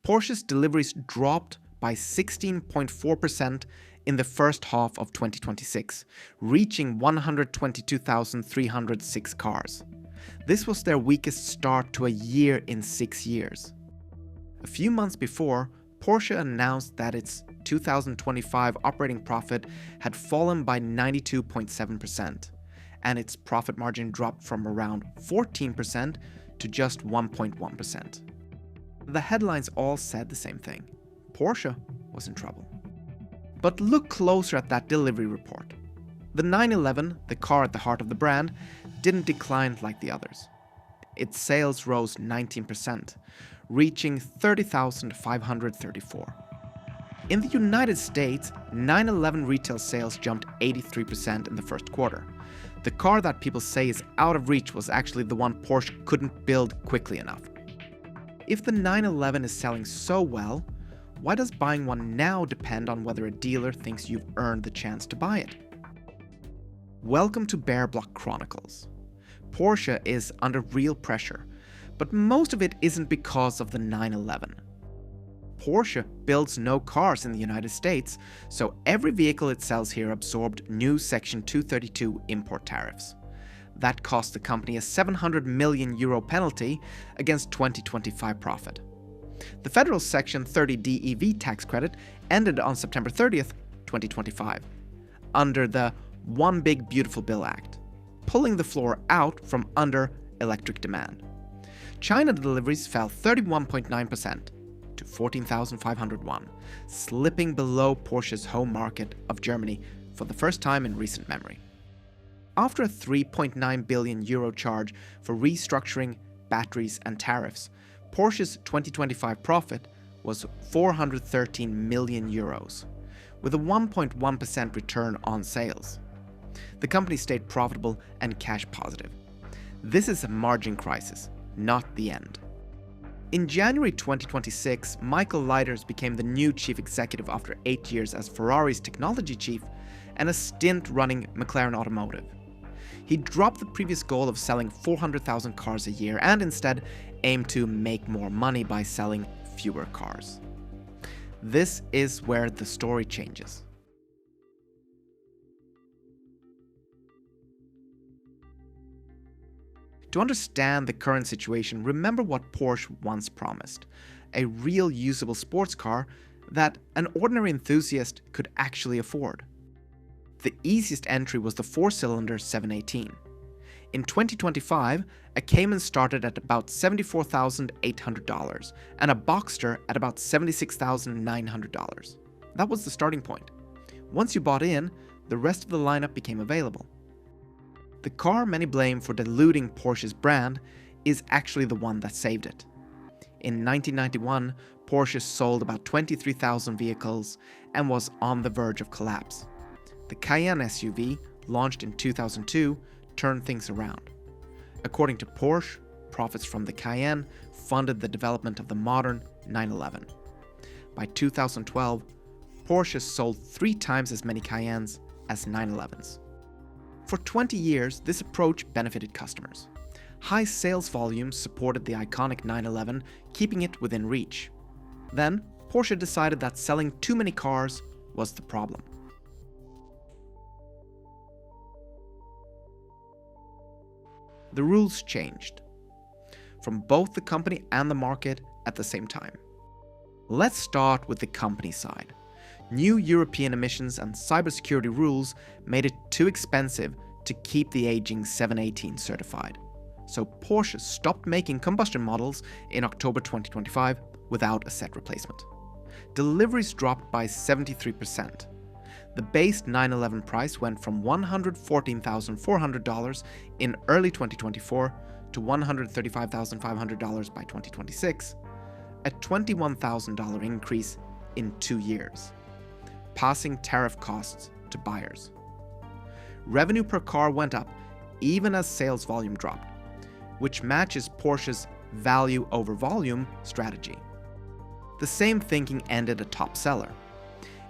Porsche's deliveries dropped by 16.4% in the first half of 2026, reaching 122,306 cars. This was their weakest start to a year in 6 years. A few months before, Porsche announced that its 2025 operating profit had fallen by 92.7%, and its profit margin dropped from around 14% to just 1.1%. The headlines all said the same thing: Porsche was in trouble. But look closer at that delivery report. The 911, the car at the heart of the brand, didn't decline like the others. Its sales rose 19%, reaching 30,534. In the United States, 911 retail sales jumped 83% in the first quarter. The car that people say is out of reach was actually the one Porsche couldn't build quickly enough. If the 911 is selling so well, why does buying one now depend on whether a dealer thinks you've earned the chance to buy it? Welcome to Bear Block Chronicles. Porsche is under real pressure, but most of it isn't because of the 911. Porsche builds no cars in the United States, so every vehicle it sells here absorbed new Section 232 import tariffs. That cost the company a €700 million penalty against 2025 profit. The federal Section 30 DEV tax credit ended on September 30th, 2025, under the One Big Beautiful Bill Act, pulling the floor out from under electric demand. China deliveries fell 31.9% to 14,501, slipping below Porsche's home market of Germany for the first time in recent memory. After a €3.9 billion charge for restructuring, batteries and tariffs, Porsche's 2025 profit was €413 million, with a 1.1% return on sales. The company stayed profitable and cash positive. This is a margin crisis, not the end. In January 2026, Michael Leiters became the new chief executive after 8 years as Ferrari's technology chief and a stint running McLaren Automotive. He dropped the previous goal of selling 400,000 cars a year and instead aimed to make more money by selling fewer cars. This is where the story changes. To understand the current situation, remember what Porsche once promised: a real usable sports car that an ordinary enthusiast could actually afford. The easiest entry was the 4-cylinder 718. In 2025, a Cayman started at about $74,800 and a Boxster at about $76,900. That was the starting point. Once you bought in, the rest of the lineup became available. The car many blame for diluting Porsche's brand is actually the one that saved it. In 1991, Porsche sold about 23,000 vehicles and was on the verge of collapse. The Cayenne SUV, launched in 2002, turned things around. According to Porsche, profits from the Cayenne funded the development of the modern 911. By 2012, Porsche sold 3 times as many Cayennes as 911s. For 20 years, this approach benefited customers. High sales volumes supported the iconic 911, keeping it within reach. Then, Porsche decided that selling too many cars was the problem. The rules changed, from both the company and the market at the same time. Let's start with the company side. New European emissions and cybersecurity rules made it too expensive to keep the aging 718 certified. So Porsche stopped making combustion models in October 2025 without a set replacement. Deliveries dropped by 73%. The base 911 price went from $114,400 in early 2024 to $135,500 by 2026, a $21,000 increase in 2 years, passing tariff costs to buyers. Revenue per car went up even as sales volume dropped, which matches Porsche's value over volume strategy. The same thinking ended a top seller.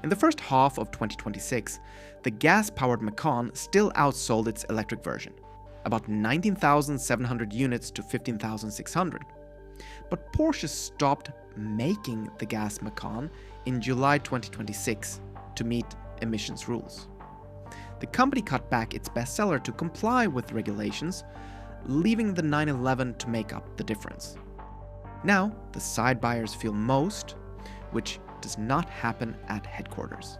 In the first half of 2026, the gas-powered Macan still outsold its electric version, about 19,700 units to 15,600. But Porsche stopped making the gas Macan in July 2026 to meet emissions rules. The company cut back its bestseller to comply with regulations, leaving the 911 to make up the difference. Now, the side buyers feel most, which does not happen at headquarters.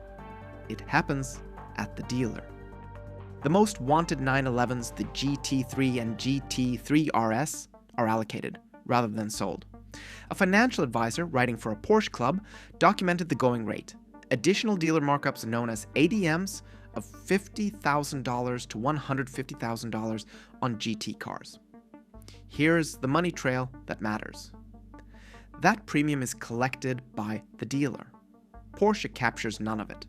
It happens at the dealer. The most wanted 911s, the GT3 and GT3 RS, are allocated rather than sold. A financial advisor writing for a Porsche club documented the going rate. Additional dealer markups known as ADMs of $50,000 to $150,000 on GT cars. Here's the money trail that matters. That premium is collected by the dealer. Porsche captures none of it.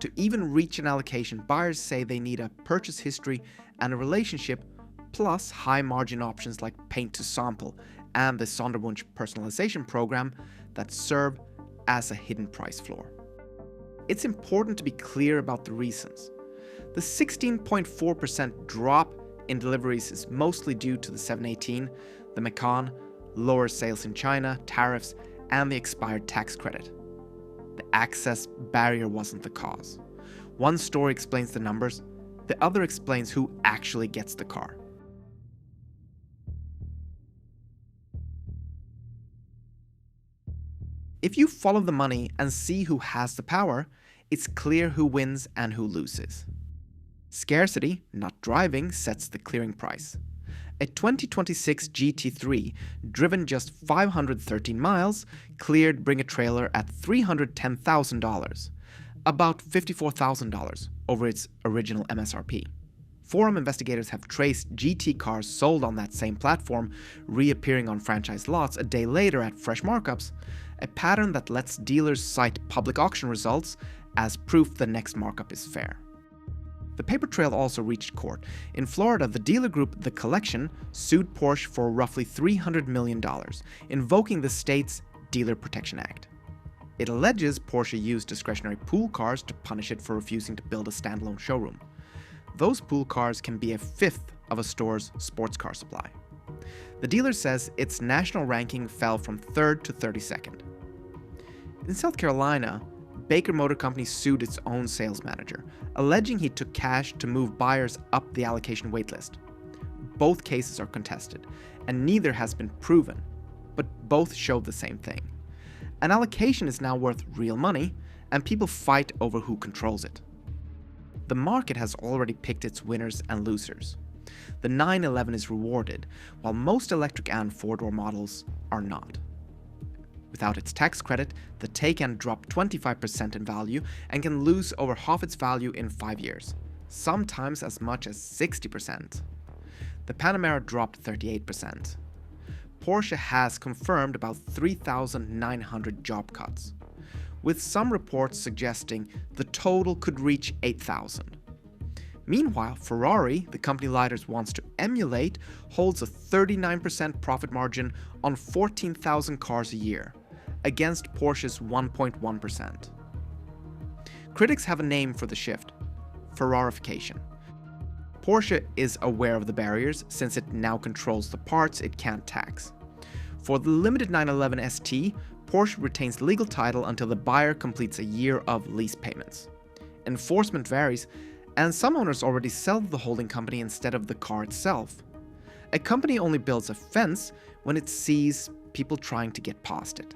To even reach an allocation, buyers say they need a purchase history and a relationship, plus high margin options like paint to sample and the Sonderwunsch personalization program that serve as a hidden price floor. It's important to be clear about the reasons. The 16.4% drop in deliveries is mostly due to the 718, the Macan, lower sales in China, tariffs, and the expired tax credit. The access barrier wasn't the cause. One story explains the numbers, the other explains who actually gets the car. If you follow the money and see who has the power, it's clear who wins and who loses. Scarcity, not driving, sets the clearing price. A 2026 GT3, driven just 513 miles, cleared Bring a Trailer at $310,000, about $54,000 over its original MSRP. Forum investigators have traced GT cars sold on that same platform reappearing on franchise lots a day later at fresh markups, a pattern that lets dealers cite public auction results as proof the next markup is fair. The paper trail also reached court. In Florida, the dealer group The Collection sued Porsche for roughly $300 million, invoking the state's Dealer Protection Act. It alleges Porsche used discretionary pool cars to punish it for refusing to build a standalone showroom. Those pool cars can be a fifth of a store's sports car supply. The dealer says its national ranking fell from 3rd to 32nd. In South Carolina, Baker Motor Company sued its own sales manager, alleging he took cash to move buyers up the allocation waitlist. Both cases are contested, and neither has been proven, but both show the same thing. An allocation is now worth real money, and people fight over who controls it. The market has already picked its winners and losers. The 911 is rewarded, while most electric and four-door models are not. Without its tax credit, the Taycan dropped 25% in value and can lose over half its value in 5 years, sometimes as much as 60%. The Panamera dropped 38%. Porsche has confirmed about 3,900 job cuts, with some reports suggesting the total could reach 8,000. Meanwhile, Ferrari, the company Leiters wants to emulate, holds a 39% profit margin on 14,000 cars a year, against Porsche's 1.1%. Critics have a name for the shift: Ferrarification. Porsche is aware of the barriers since it now controls the parts it can't tax. For the limited 911 ST, Porsche retains legal title until the buyer completes a year of lease payments. Enforcement varies, and some owners already sell the holding company instead of the car itself. A company only builds a fence when it sees people trying to get past it.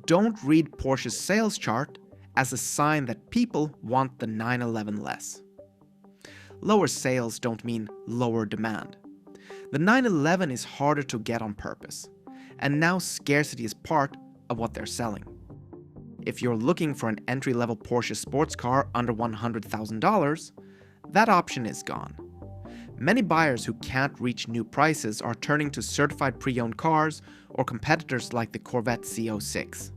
Don't read Porsche's sales chart as a sign that people want the 911 less. Lower sales don't mean lower demand. The 911 is harder to get on purpose, and now scarcity is part of what they're selling. If you're looking for an entry-level Porsche sports car under $100,000, that option is gone. Many buyers who can't reach new prices are turning to certified pre-owned cars or competitors like the Corvette C06.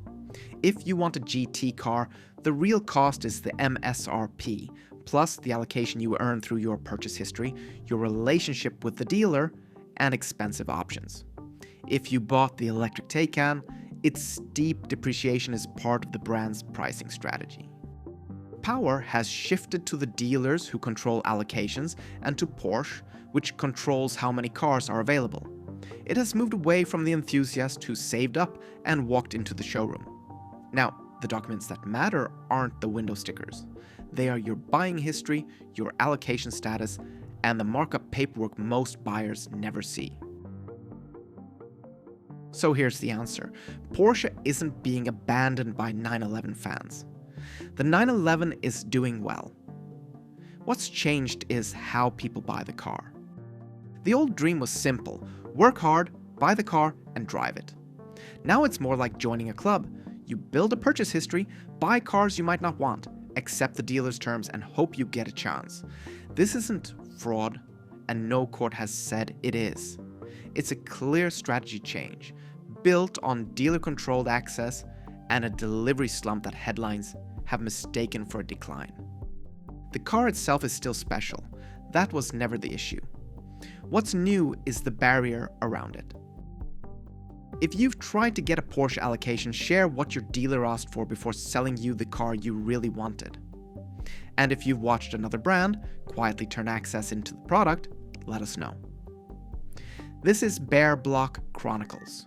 If you want a GT car, the real cost is the MSRP, plus the allocation you earn through your purchase history, your relationship with the dealer, and expensive options. If you bought the electric Taycan, its steep depreciation is part of the brand's pricing strategy. power has shifted to the dealers who control allocations and to Porsche, which controls how many cars are available. It has moved away from the enthusiast who saved up and walked into the showroom. Now, the documents that matter aren't the window stickers. They are your buying history, your allocation status, and the markup paperwork most buyers never see. So here's the answer. Porsche isn't being abandoned by 911 fans. The 911 is doing well. What's changed is how people buy the car. The old dream was simple: work hard, buy the car, and drive it. Now it's more like joining a club. You build a purchase history, buy cars you might not want, accept the dealer's terms, and hope you get a chance. This isn't fraud, and no court has said it is. It's a clear strategy change, built on dealer-controlled access and a delivery slump that headlines have mistaken for a decline. The car itself is still special. That was never the issue. What's new is the barrier around it. If you've tried to get a Porsche allocation, share what your dealer asked for before selling you the car you really wanted. And if you've watched another brand quietly turn access into the product, let us know. This is Bear Block Chronicles.